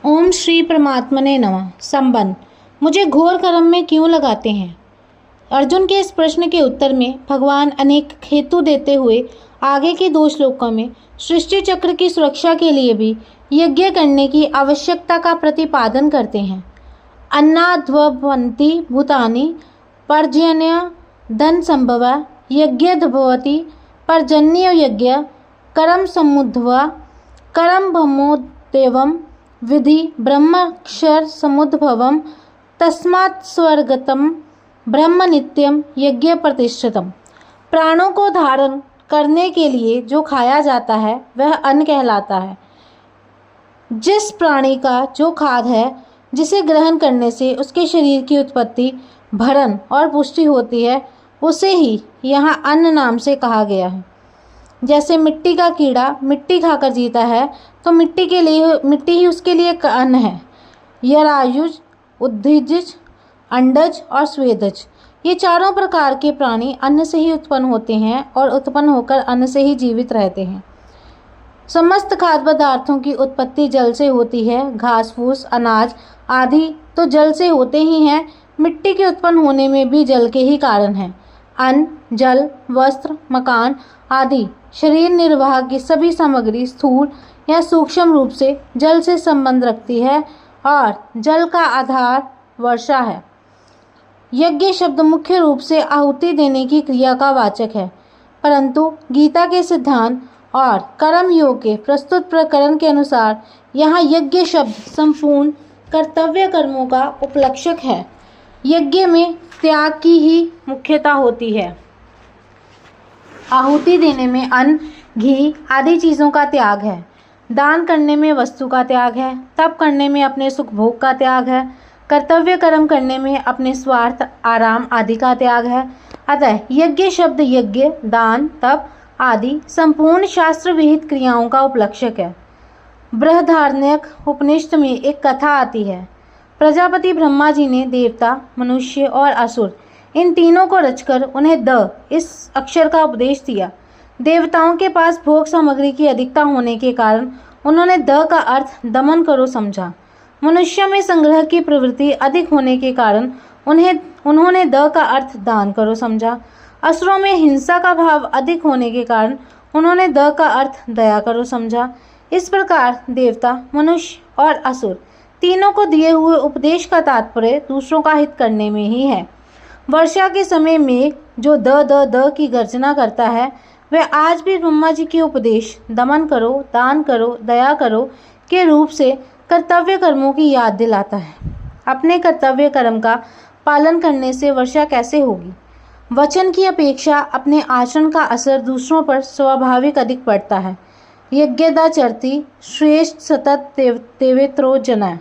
ओम श्री परमात्मने नमः। संबंध मुझे घोर कर्म में क्यों लगाते हैं। अर्जुन के इस प्रश्न के उत्तर में भगवान अनेक हेतु देते हुए आगे के 2 श्लोकों में सृष्टि चक्र की सुरक्षा के लिए भी यज्ञ करने की आवश्यकता का प्रतिपादन करते हैं। अन्नाद्भवन्ति भूतानि पर्जन्य धन संभव यज्ञद्भवति पर्जन्य यज्ञ करम समुद्भव करम भमोदेवम विधि ब्रह्मक्षर समुद्भवम तस्मात् स्वर्गतम ब्रह्म नित्यम यज्ञ प्रतिष्ठितम। प्राणों को धारण करने के लिए जो खाया जाता है वह अन्न कहलाता है। जिस प्राणी का जो खाद्य है जिसे ग्रहण करने से उसके शरीर की उत्पत्ति भरण और पुष्टि होती है उसे ही यहाँ अन्न नाम से कहा गया है। जैसे मिट्टी का कीड़ा मिट्टी खाकर जीता है तो मिट्टी ही उसके लिए अन्न है। यरायुज, उद्भिज, अंडज और स्वेदज ये चारों प्रकार के प्राणी अन्न से ही उत्पन्न होते हैं और उत्पन्न होकर अन्न से ही जीवित रहते हैं। समस्त खाद्य पदार्थों की उत्पत्ति जल से होती है। घास फूस अनाज आदि तो जल से होते ही हैं। मिट्टी के उत्पन्न होने में भी जल के ही कारण है। अन्न, जल, वस्त्र, मकान आदि शरीर निर्वाह की सभी सामग्री स्थूल या सूक्ष्म रूप से जल से संबंध रखती है और जल का आधार वर्षा है। यज्ञ शब्द मुख्य रूप से आहुति देने की क्रिया का वाचक है, परंतु गीता के सिद्धांत और कर्म योग के प्रस्तुत प्रकरण के अनुसार यहाँ यज्ञ शब्द संपूर्ण कर्तव्य कर्मों का उपलक्षक है। यज्ञ में त्याग की ही मुख्यता होती है। आहुति देने में अन्न, घी आदि चीज़ों का त्याग है। दान करने में वस्तु का त्याग है। तप करने में अपने सुख भोग का त्याग है। कर्तव्य कर्म करने में अपने स्वार्थ, आराम आदि का त्याग है। अतः यज्ञ शब्द यज्ञ, दान, तप आदि संपूर्ण शास्त्र विहित क्रियाओं का उपलक्षक है। बृहदारण्यक उपनिषद में एक कथा आती है। प्रजापति ब्रह्मा जी ने देवता, मनुष्य और असुर इन तीनों को रचकर उन्हें द इस अक्षर का उपदेश दिया। देवताओं के पास भोग सामग्री की अधिकता होने के कारण उन्होंने द का अर्थ दमन करो समझा। मनुष्य में संग्रह की प्रवृत्ति अधिक होने के कारण उन्होंने द का अर्थ दान करो समझा। असुरों में हिंसा का भाव अधिक होने के कारण उन्होंने द का अर्थ दया करो समझा। इस प्रकार देवता, मनुष्य और असुर तीनों को दिए हुए उपदेश का तात्पर्य दूसरों का हित करने में ही है। वर्षा के समय मेघ जो द की गर्जना करता है वह आज भी ब्रह्मा जी के उपदेश दमन करो, दान करो, दया करो के रूप से कर्तव्य कर्मों की याद दिलाता है। अपने कर्तव्य कर्म का पालन करने से वर्षा कैसे होगी। वचन की अपेक्षा अपने आचरण का असर दूसरों पर स्वाभाविक अधिक पड़ता है। यज्ञदाचरति श्रेष्ठ सतत देवेत्रो जना।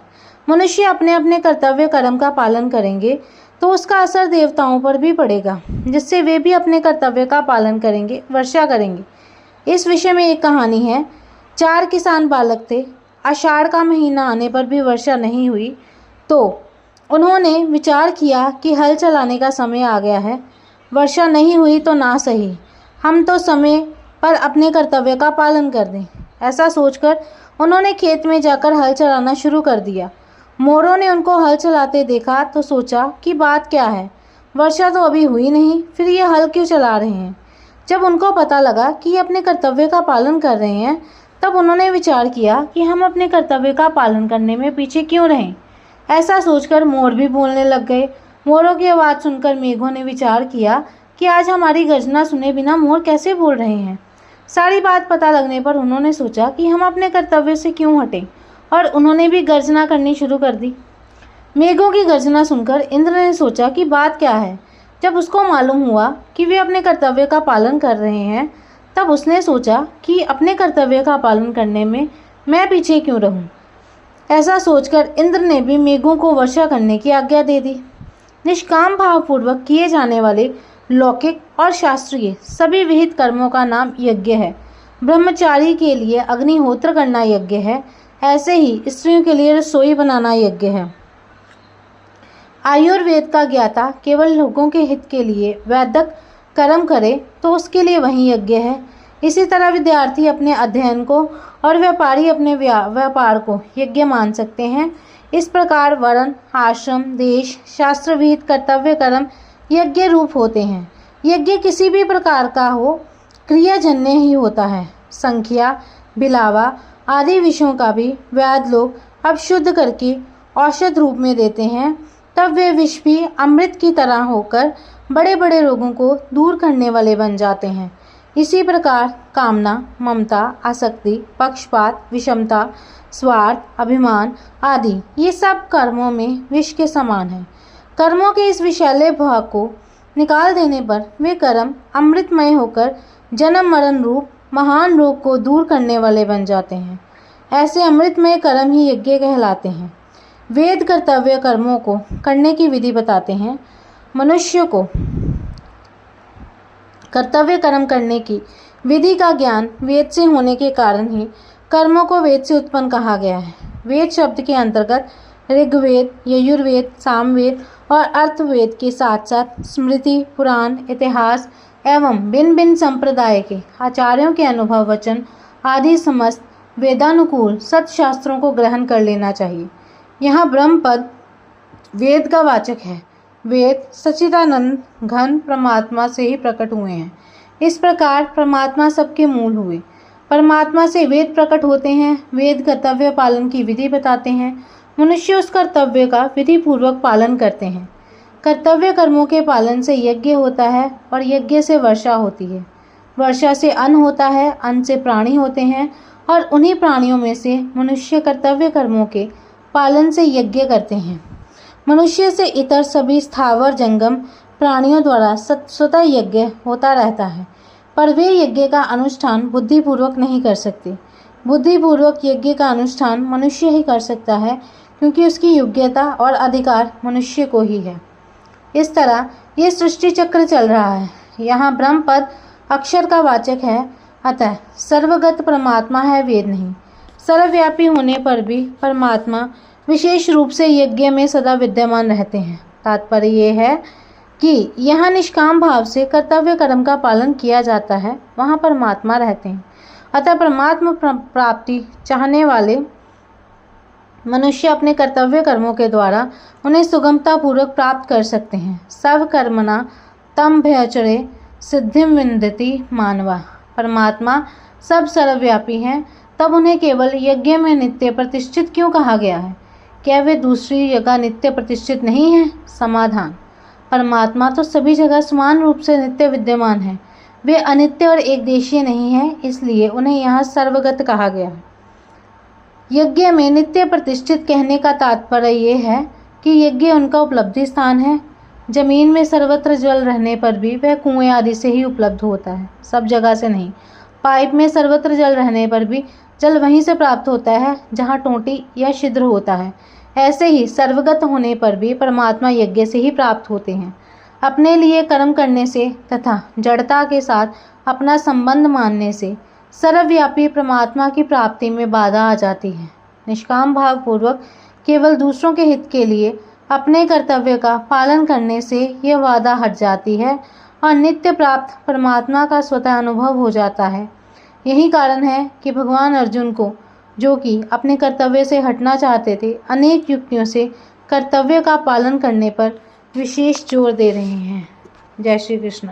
मनुष्य अपने अपने कर्तव्य कर्म का पालन करेंगे तो उसका असर देवताओं पर भी पड़ेगा, जिससे वे भी अपने कर्तव्य का पालन करेंगे, वर्षा करेंगे। इस विषय में एक कहानी है। 4 किसान बालक थे। आषाढ़ का महीना आने पर भी वर्षा नहीं हुई तो उन्होंने विचार किया कि हल चलाने का समय आ गया है। वर्षा नहीं हुई तो ना सही, हम तो समय पर अपने कर्तव्य का पालन कर दें। ऐसा सोचकर उन्होंने खेत में जाकर हल चलाना शुरू कर दिया। मोरों ने उनको हल चलाते देखा तो सोचा कि बात क्या है, वर्षा तो अभी हुई नहीं, फिर ये हल क्यों चला रहे हैं। जब उनको पता लगा कि ये अपने कर्तव्य का पालन कर रहे हैं तब उन्होंने विचार किया कि हम अपने कर्तव्य का पालन करने में पीछे क्यों रहें। ऐसा सोचकर मोर भी बोलने लग गए। मोरों की आवाज़ सुनकर मेघों ने विचार किया कि आज हमारी गर्जना सुने बिना मोर कैसे बोल रहे हैं। सारी बात पता लगने पर उन्होंने सोचा कि हम अपने कर्तव्य से क्यों हटें और उन्होंने भी गर्जना करनी शुरू कर दी। मेघों की गर्जना सुनकर इंद्र ने सोचा कि बात क्या है। जब उसको मालूम हुआ कि वे अपने कर्तव्य का पालन कर रहे हैं तब उसने सोचा कि अपने कर्तव्य का पालन करने में मैं पीछे क्यों रहूं। ऐसा सोचकर इंद्र ने भी मेघों को वर्षा करने की आज्ञा दे दी। निष्काम भावपूर्वक किए जाने वाले लौकिक और शास्त्रीय सभी विहित कर्मों का नाम यज्ञ है। ब्रह्मचारी के लिए अग्निहोत्र करना यज्ञ है। ऐसे ही स्त्रियों के लिए रसोई बनाना यज्ञ है। आयुर्वेद का ज्ञाता केवल लोगों के हित के लिए वैदिक कर्म करे तो उसके लिए वही यज्ञ है। इसी तरह विद्यार्थी अपने अध्ययन को और व्यापारी अपने व्यापार को यज्ञ मान सकते हैं। इस प्रकार वर्ण, आश्रम, देश, शास्त्रविद, कर्तव्य, कर्म यज्ञ रूप होते हैं। यज्ञ किसी भी प्रकार का हो, क्रियाजन्य ही होता है। संख्या, बिलावा आदि विषयों का भी वैद्य लोग अब शुद्ध करके औषध रूप में देते हैं, तब वे विष भी अमृत की तरह होकर बड़े बड़े रोगों को दूर करने वाले बन जाते हैं। इसी प्रकार कामना, ममता, आसक्ति, पक्षपात, विषमता, स्वार्थ, अभिमान आदि ये सब कर्मों में विष के समान हैं। कर्मों के इस विषैले भाग को निकाल देने पर वे कर्म अमृतमय होकर जन्म मरण रूप महान रोग को दूर करने वाले बन जाते हैं। ऐसे अमृतमय कर्म ही यज्ञ कहलाते हैं। वेद कर्तव्य कर्मों को करने की विधि बताते हैं। मनुष्य को कर्तव्य कर्म करने की विधि का ज्ञान वेद से होने के कारण ही कर्मों को वेद से उत्पन्न कहा गया है। वेद शब्द के अंतर्गत ऋग्वेद, यजुर्वेद, सामवेद और अर्थवेद के साथ साथ स्मृति, पुराण, इतिहास एवं भिन्न भिन्न संप्रदाय के आचार्यों के अनुभव वचन आदि समस्त वेदानुकूल सत्शास्त्रों को ग्रहण कर लेना चाहिए। यहाँ ब्रह्म पद वेद का वाचक है। वेद सच्चिदानंद घन परमात्मा से ही प्रकट हुए हैं। इस प्रकार परमात्मा सबके मूल हुए। परमात्मा से वेद प्रकट होते हैं। वेद कर्तव्य पालन की विधि बताते हैं। मनुष्य उस कर्तव्य का विधि पूर्वक पालन करते हैं। कर्तव्य कर्मों के पालन से यज्ञ होता है और यज्ञ से वर्षा होती है। वर्षा से अन्न होता है, अन्न से प्राणी होते हैं और उन्हीं प्राणियों में से मनुष्य कर्तव्य कर्मों के पालन से यज्ञ करते हैं। मनुष्य से इतर सभी स्थावर जंगम प्राणियों द्वारा स्वतः यज्ञ होता रहता है, पर वे यज्ञ का अनुष्ठान बुद्धिपूर्वक नहीं कर सकते। बुद्धिपूर्वक यज्ञ का अनुष्ठान मनुष्य ही कर सकता है, क्योंकि उसकी योग्यता और अधिकार मनुष्य को ही है। इस तरह ये सृष्टि चक्र चल रहा है। यहाँ ब्रह्म पद अक्षर का वाचक है, अतः सर्वगत परमात्मा है, वेद नहीं। सर्वव्यापी होने पर भी परमात्मा विशेष रूप से यज्ञ में सदा विद्यमान रहते हैं। तात्पर्य ये है कि यहाँ निष्काम भाव से कर्तव्य कर्म का पालन किया जाता है, वहाँ परमात्मा रहते हैं। अतः परमात्मा प्राप्ति चाहने वाले मनुष्य अपने कर्तव्य कर्मों के द्वारा उन्हें सुगमता पूर्वक प्राप्त कर सकते हैं। सब कर्मणा तम भयचरे सिद्धिम विन्दति मानवा। परमात्मा सब सर्वव्यापी हैं, तब उन्हें केवल यज्ञ में नित्य प्रतिष्ठित क्यों कहा गया है? क्या वे दूसरी जगह नित्य प्रतिष्ठित नहीं है? समाधान: परमात्मा तो सभी जगह समान रूप से नित्य विद्यमान है। वे अनित्य और एक देशीय नहीं है, इसलिए उन्हें यहाँ सर्वगत कहा गया है। यज्ञ में नित्य प्रतिष्ठित कहने का तात्पर्य ये है कि यज्ञ उनका उपलब्धि स्थान है। जमीन में सर्वत्र जल रहने पर भी वह कुएं आदि से ही उपलब्ध होता है, सब जगह से नहीं। पाइप में सर्वत्र जल रहने पर भी जल वहीं से प्राप्त होता है जहाँ टोंटी या छिद्र होता है। ऐसे ही सर्वगत होने पर भी परमात्मा यज्ञ से ही प्राप्त होते हैं। अपने लिए कर्म करने से तथा जड़ता के साथ अपना संबंध मानने से सर्वव्यापी परमात्मा की प्राप्ति में बाधा आ जाती है। निष्काम भाव पूर्वक केवल दूसरों के हित के लिए अपने कर्तव्य का पालन करने से यह बाधा हट जाती है और नित्य प्राप्त परमात्मा का स्वतः अनुभव हो जाता है। यही कारण है कि भगवान अर्जुन को, जो कि अपने कर्तव्य से हटना चाहते थे, अनेक युक्तियों से कर्तव्य का पालन करने पर विशेष जोर दे रहे हैं। जय श्री कृष्ण।